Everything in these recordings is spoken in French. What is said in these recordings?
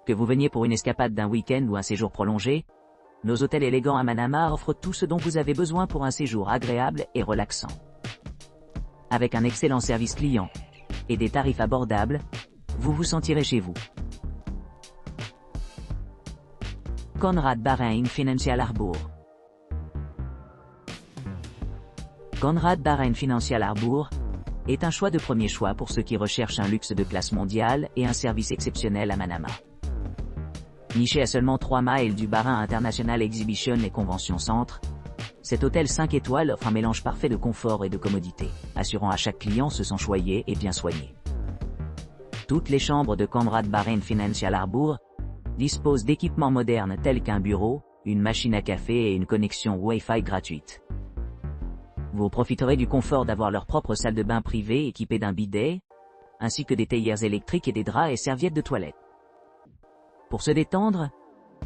Que vous veniez pour une escapade d'un week-end ou un séjour prolongé, nos hôtels élégants à Manama offrent tout ce dont vous avez besoin pour un séjour agréable et relaxant. Avec un excellent service client et des tarifs abordables, vous vous sentirez chez vous. Conrad Bahrain Financial Harbour. Conrad Bahrain Financial Harbour est un choix de premier choix pour ceux qui recherchent un luxe de classe mondiale et un service exceptionnel à Manama. Niché à seulement 3 miles du Bahrain International Exhibition et Convention Centre, cet hôtel 5 étoiles offre un mélange parfait de confort et de commodité, assurant à chaque client se sent choyé et bien soigné. Toutes les chambres de Conrad Bahrain Financial Harbour disposent d'équipements modernes tels qu'un bureau, une machine à café et une connexion Wi-Fi gratuite. Vous profiterez du confort d'avoir leur propre salle de bain privée équipée d'un bidet, ainsi que des théières électriques et des draps et serviettes de toilette. Pour se détendre,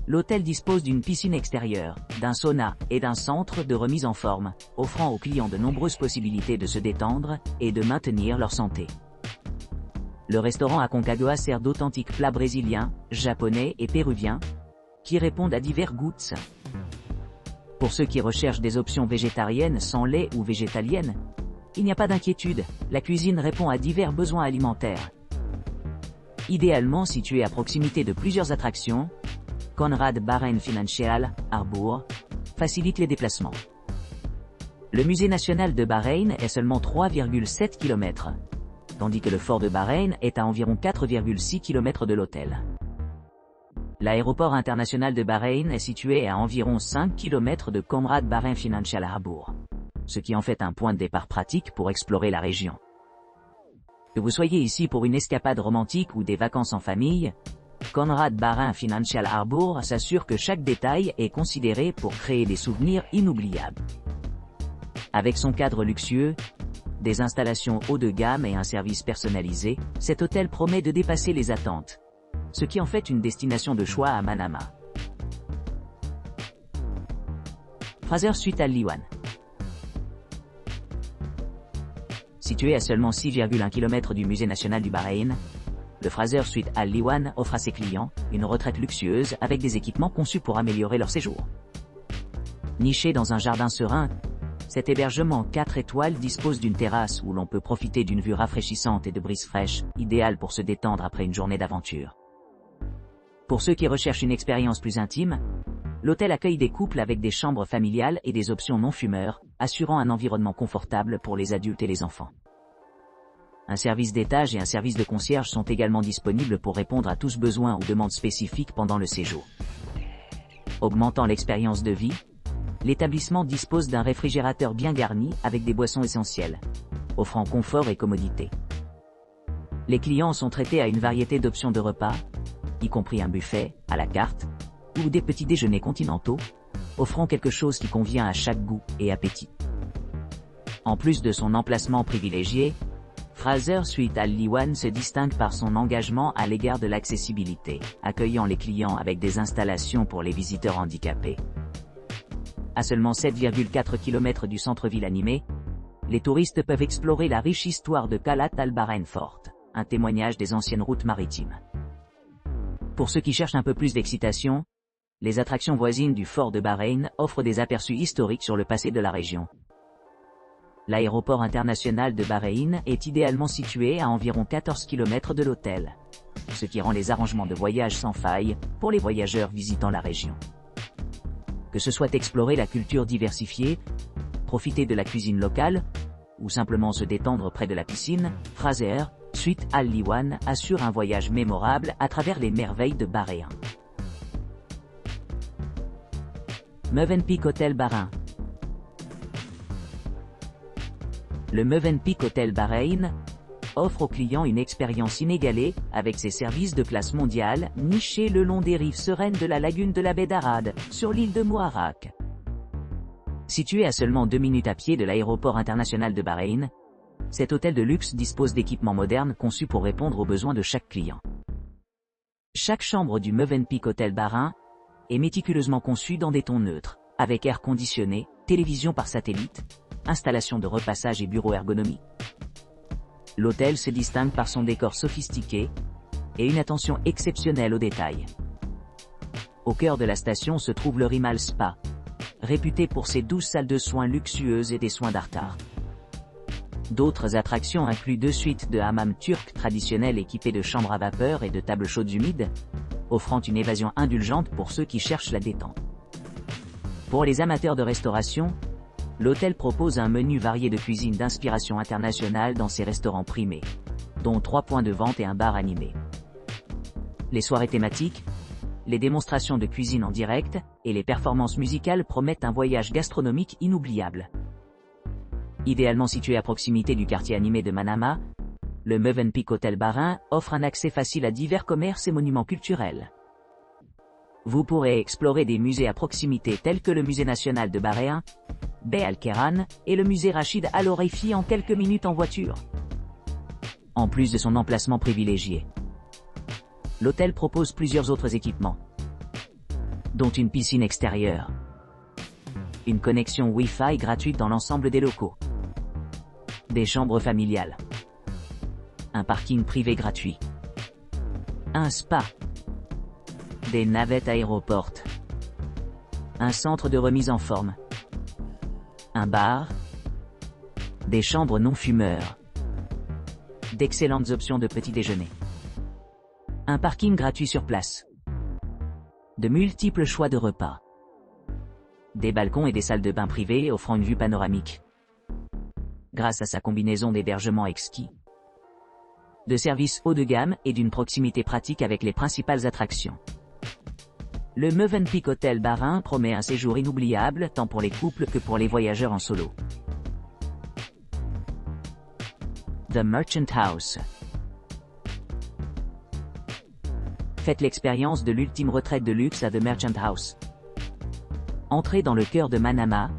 l'hôtel dispose d'une piscine extérieure, d'un sauna et d'un centre de remise en forme, offrant aux clients de nombreuses possibilités de se détendre et de maintenir leur santé. Le restaurant Aconcagua sert d'authentiques plats brésiliens, japonais et péruviens, qui répondent à divers goûts. Pour ceux qui recherchent des options végétariennes sans lait ou végétaliennes, il n'y a pas d'inquiétude, la cuisine répond à divers besoins alimentaires. Idéalement situé à proximité de plusieurs attractions, Conrad Bahrain Financial Harbour facilite les déplacements. Le musée national de Bahreïn est seulement 3,7 km, tandis que le fort de Bahreïn est à environ 4,6 km de l'hôtel. L'aéroport international de Bahreïn est situé à environ 5 km de Conrad Bahrain Financial Harbour, ce qui en fait un point de départ pratique pour explorer la région. Que vous soyez ici pour une escapade romantique ou des vacances en famille, Conrad Bahrain Financial Harbour s'assure que chaque détail est considéré pour créer des souvenirs inoubliables. Avec son cadre luxueux, des installations haut de gamme et un service personnalisé, cet hôtel promet de dépasser les attentes, ce qui en fait une destination de choix à Manama. Fraser Suite Al Liwan. Situé à seulement 6,1 km du musée national du Bahreïn, le Fraser Suite Al Liwan offre à ses clients une retraite luxueuse avec des équipements conçus pour améliorer leur séjour. Niché dans un jardin serein, cet hébergement 4 étoiles dispose d'une terrasse où l'on peut profiter d'une vue rafraîchissante et de brise fraîche, idéale pour se détendre après une journée d'aventure. Pour ceux qui recherchent une expérience plus intime, l'hôtel accueille des couples avec des chambres familiales et des options non-fumeurs, assurant un environnement confortable pour les adultes et les enfants. Un service d'étage et un service de concierge sont également disponibles pour répondre à tous besoins ou demandes spécifiques pendant le séjour. Augmentant l'expérience de vie, l'établissement dispose d'un réfrigérateur bien garni avec des boissons essentielles, offrant confort et commodité. Les clients sont traités à une variété d'options de repas, y compris un buffet, à la carte, ou des petits déjeuners continentaux, offrant quelque chose qui convient à chaque goût et appétit. En plus de son emplacement privilégié, Fraser Suite Al Liwan se distingue par son engagement à l'égard de l'accessibilité, accueillant les clients avec des installations pour les visiteurs handicapés. À seulement 7,4 km du centre-ville animé, les touristes peuvent explorer la riche histoire de Qalat Al Bahrain Fort, un témoignage des anciennes routes maritimes. Pour ceux qui cherchent un peu plus d'excitation, les attractions voisines du fort de Bahreïn offrent des aperçus historiques sur le passé de la région. L'aéroport international de Bahreïn est idéalement situé à environ 14 km de l'hôtel, ce qui rend les arrangements de voyage sans faille pour les voyageurs visitant la région. Que ce soit explorer la culture diversifiée, profiter de la cuisine locale, ou simplement se détendre près de la piscine, Fraser Suite Al Liwan assure un voyage mémorable à travers les merveilles de Bahreïn. Mövenpick Hotel Bahreïn. Le Mövenpick Hotel Bahreïn offre aux clients une expérience inégalée avec ses services de classe mondiale nichés le long des rives sereines de la lagune de la baie d'Arad, sur l'île de Muharraq. Situé à seulement 2 minutes à pied de l'aéroport international de Bahreïn, cet hôtel de luxe dispose d'équipements modernes conçus pour répondre aux besoins de chaque client. Chaque chambre du Mövenpick Hotel Bahreïn est méticuleusement conçue dans des tons neutres, avec air conditionné, télévision par satellite, installation de repassage et bureaux ergonomiques. L'hôtel se distingue par son décor sophistiqué, et une attention exceptionnelle aux détails. Au cœur de la station se trouve le Rimal Spa, réputé pour ses 12 salles de soins luxueuses et des soins d'art. D'autres attractions incluent 2 suites de hammams turcs traditionnels équipés de chambres à vapeur et de tables chaudes humides, offrant une évasion indulgente pour ceux qui cherchent la détente. Pour les amateurs de restauration, l'hôtel propose un menu varié de cuisine d'inspiration internationale dans ses restaurants primés, dont 3 points de vente et un bar animé. Les soirées thématiques, les démonstrations de cuisine en direct et les performances musicales promettent un voyage gastronomique inoubliable. Idéalement situé à proximité du quartier animé de Manama, le Mövenpick Hotel Bahreïn offre un accès facile à divers commerces et monuments culturels. Vous pourrez explorer des musées à proximité tels que le Musée national de Bahreïn, Bey Al-Keran et le musée Rachid Al-Oraifi en quelques minutes en voiture. En plus de son emplacement privilégié, l'hôtel propose plusieurs autres équipements, dont une piscine extérieure, une connexion Wi-Fi gratuite dans l'ensemble des locaux, des chambres familiales, un parking privé gratuit, un spa, des navettes aéroportes, un centre de remise en forme, un bar, des chambres non-fumeurs, d'excellentes options de petit déjeuner, un parking gratuit sur place, de multiples choix de repas, des balcons et des salles de bain privées offrant une vue panoramique, grâce à sa combinaison d'hébergement exquis, de services haut de gamme et d'une proximité pratique avec les principales attractions. Le Mövenpick Hotel Bahreïn promet un séjour inoubliable tant pour les couples que pour les voyageurs en solo. The Merchant House. Faites l'expérience de l'ultime retraite de luxe à The Merchant House. Entrez dans le cœur de Manama,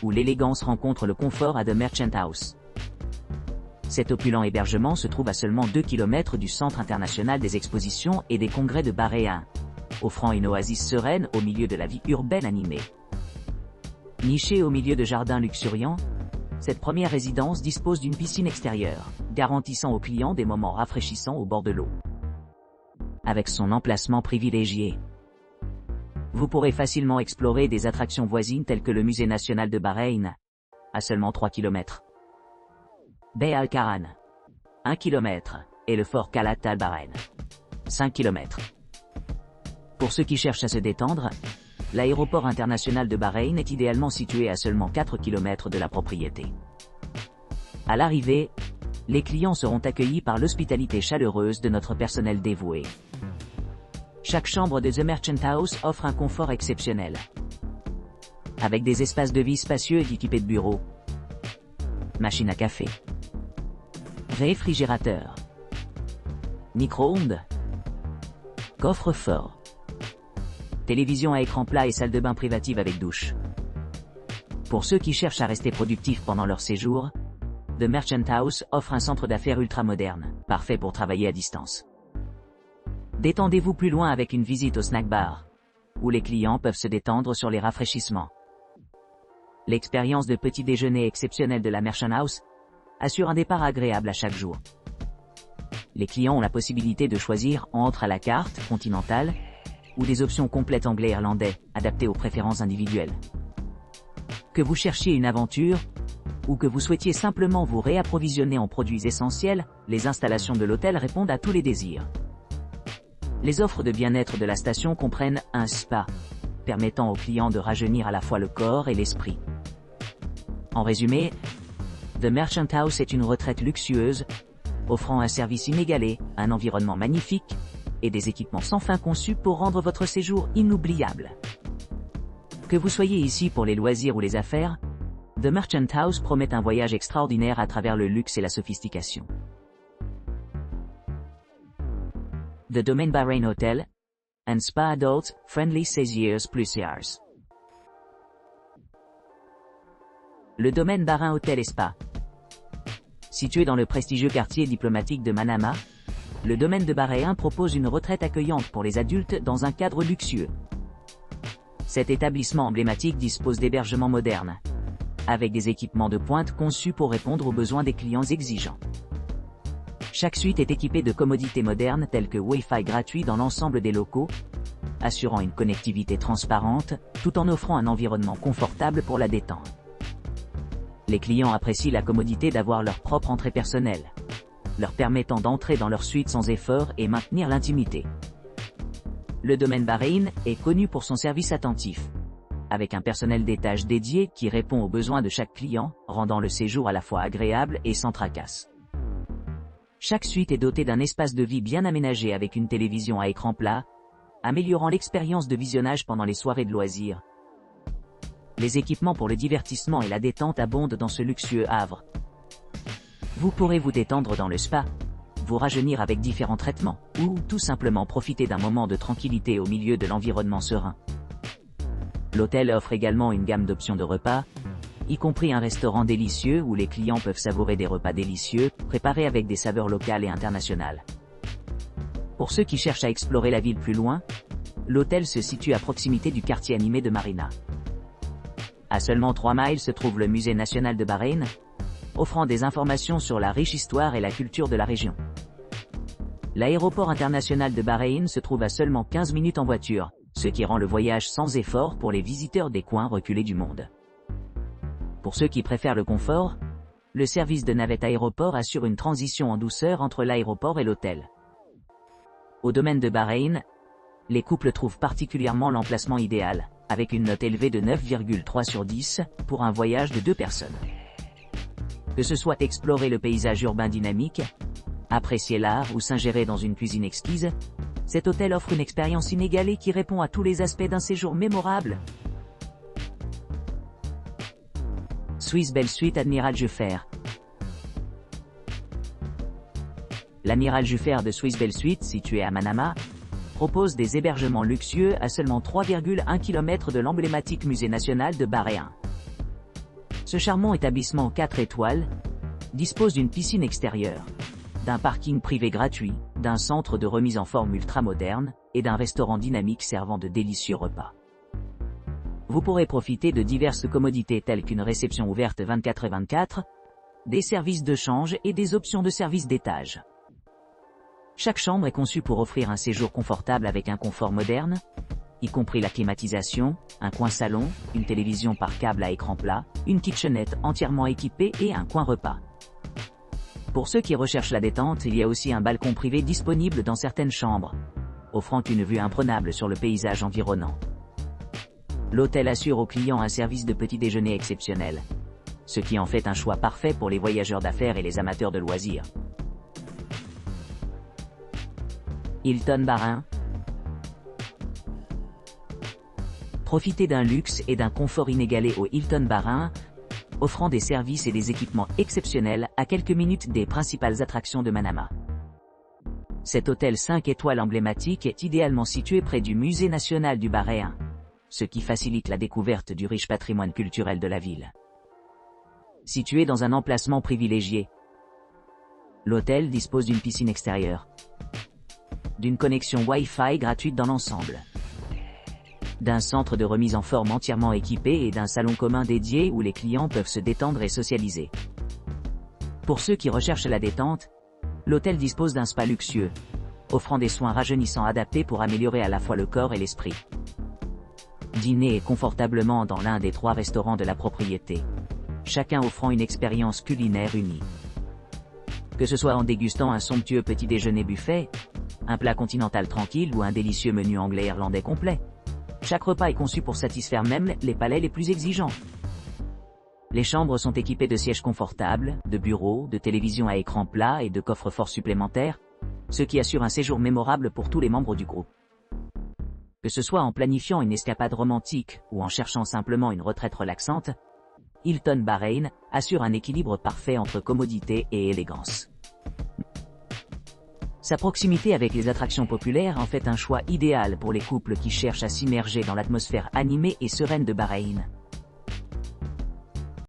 où l'élégance rencontre le confort à The Merchant House. Cet opulent hébergement se trouve à seulement 2 km du Centre international des expositions et des congrès de Bahreïn, offrant une oasis sereine au milieu de la vie urbaine animée. Nichée au milieu de jardins luxuriants, cette première résidence dispose d'une piscine extérieure, garantissant aux clients des moments rafraîchissants au bord de l'eau. Avec son emplacement privilégié, vous pourrez facilement explorer des attractions voisines telles que le Musée national de Bahreïn, à seulement 3 km, Bey Al-Keran, 1 km, et le fort Khalat Al-Bahreïn, 5 km. Pour ceux qui cherchent à se détendre, l'aéroport international de Bahreïn est idéalement situé à seulement 4 km de la propriété. À l'arrivée, les clients seront accueillis par l'hospitalité chaleureuse de notre personnel dévoué. Chaque chambre de The Merchant House offre un confort exceptionnel, avec des espaces de vie spacieux et équipés de bureaux, machine à café, réfrigérateur, micro-ondes, coffre-fort, télévision à écran plat et salle de bain privative avec douche. Pour ceux qui cherchent à rester productifs pendant leur séjour, The Merchant House offre un centre d'affaires ultra-moderne, parfait pour travailler à distance. Détendez-vous plus loin avec une visite au snack bar, où les clients peuvent se détendre sur les rafraîchissements. L'expérience de petit déjeuner exceptionnelle de la Merchant House assure un départ agréable à chaque jour. Les clients ont la possibilité de choisir entre à la carte continentale ou des options complètes anglais-irlandais, adaptées aux préférences individuelles. Que vous cherchiez une aventure, ou que vous souhaitiez simplement vous réapprovisionner en produits essentiels, les installations de l'hôtel répondent à tous les désirs. Les offres de bien-être de la station comprennent un spa, permettant aux clients de rajeunir à la fois le corps et l'esprit. En résumé, The Merchant House est une retraite luxueuse, offrant un service inégalé, un environnement magnifique, et des équipements sans fin conçus pour rendre votre séjour inoubliable. Que vous soyez ici pour les loisirs ou les affaires, The Merchant House promet un voyage extraordinaire à travers le luxe et la sophistication. The Domain Bahrain Hotel and Spa Adults Friendly 16 Years Plus Years. Le Domaine Bahreïn Hotel et Spa. Situé dans le prestigieux quartier diplomatique de Manama, le domaine de Bahreïn propose une retraite accueillante pour les adultes dans un cadre luxueux. Cet établissement emblématique dispose d'hébergements modernes, avec des équipements de pointe conçus pour répondre aux besoins des clients exigeants. Chaque suite est équipée de commodités modernes telles que Wi-Fi gratuit dans l'ensemble des locaux, assurant une connectivité transparente, tout en offrant un environnement confortable pour la détente. Les clients apprécient la commodité d'avoir leur propre entrée personnelle, leur permettant d'entrer dans leur suite sans effort et maintenir l'intimité. Le domaine Bahreïn est connu pour son service attentif, avec un personnel d'étage dédié qui répond aux besoins de chaque client, rendant le séjour à la fois agréable et sans tracasses. Chaque suite est dotée d'un espace de vie bien aménagé avec une télévision à écran plat, améliorant l'expérience de visionnage pendant les soirées de loisirs. Les équipements pour le divertissement et la détente abondent dans ce luxueux havre. Vous pourrez vous détendre dans le spa, vous rajeunir avec différents traitements, ou tout simplement profiter d'un moment de tranquillité au milieu de l'environnement serein. L'hôtel offre également une gamme d'options de repas, y compris un restaurant délicieux où les clients peuvent savourer des repas délicieux, préparés avec des saveurs locales et internationales. Pour ceux qui cherchent à explorer la ville plus loin, l'hôtel se situe à proximité du quartier animé de Marina. À seulement 3 miles se trouve le Musée national de Bahreïn, offrant des informations sur la riche histoire et la culture de la région. L'aéroport international de Bahreïn se trouve à seulement 15 minutes en voiture, ce qui rend le voyage sans effort pour les visiteurs des coins reculés du monde. Pour ceux qui préfèrent le confort, le service de navette aéroport assure une transition en douceur entre l'aéroport et l'hôtel. Au domaine de Bahreïn, les couples trouvent particulièrement l'emplacement idéal, avec une note élevée de 9,3 sur 10 pour un voyage de 2 personnes. Que ce soit explorer le paysage urbain dynamique, apprécier l'art ou s'ingérer dans une cuisine exquise, cet hôtel offre une expérience inégalée qui répond à tous les aspects d'un séjour mémorable. Swiss Bell Suite Admiral Jufer. L'Amiral Jufer de Swiss Bell Suite, situé à Manama, propose des hébergements luxueux à seulement 3,1 km de l'emblématique musée national de Bahreïn. Ce charmant établissement 4 étoiles dispose d'une piscine extérieure, d'un parking privé gratuit, d'un centre de remise en forme ultramoderne et d'un restaurant dynamique servant de délicieux repas. Vous pourrez profiter de diverses commodités telles qu'une réception ouverte 24/24, des services de change et des options de service d'étage. Chaque chambre est conçue pour offrir un séjour confortable avec un confort moderne, y compris la climatisation, un coin salon, une télévision par câble à écran plat, une kitchenette entièrement équipée et un coin repas. Pour ceux qui recherchent la détente, il y a aussi un balcon privé disponible dans certaines chambres, offrant une vue imprenable sur le paysage environnant. L'hôtel assure aux clients un service de petit déjeuner exceptionnel, ce qui en fait un choix parfait pour les voyageurs d'affaires et les amateurs de loisirs. Hilton Bahreïn. Profitez d'un luxe et d'un confort inégalé au Hilton Bahreïn, offrant des services et des équipements exceptionnels à quelques minutes des principales attractions de Manama. Cet hôtel 5 étoiles emblématique est idéalement situé près du Musée national du Bahreïn, ce qui facilite la découverte du riche patrimoine culturel de la ville. Situé dans un emplacement privilégié, l'hôtel dispose d'une piscine extérieure, d'une connexion Wi-Fi gratuite dans l'ensemble, d'un centre de remise en forme entièrement équipé et d'un salon commun dédié où les clients peuvent se détendre et socialiser. Pour ceux qui recherchent la détente, l'hôtel dispose d'un spa luxueux, offrant des soins rajeunissants adaptés pour améliorer à la fois le corps et l'esprit. Dînez confortablement dans l'un des 3 restaurants de la propriété, chacun offrant une expérience culinaire unique. Que ce soit en dégustant un somptueux petit déjeuner buffet, un plat continental tranquille ou un délicieux menu anglais irlandais complet, chaque repas est conçu pour satisfaire même les palais les plus exigeants. Les chambres sont équipées de sièges confortables, de bureaux, de télévisions à écran plat et de coffres-forts supplémentaires, ce qui assure un séjour mémorable pour tous les membres du groupe. Que ce soit en planifiant une escapade romantique ou en cherchant simplement une retraite relaxante, Hilton Bahreïn assure un équilibre parfait entre commodité et élégance. Sa proximité avec les attractions populaires en fait un choix idéal pour les couples qui cherchent à s'immerger dans l'atmosphère animée et sereine de Bahreïn.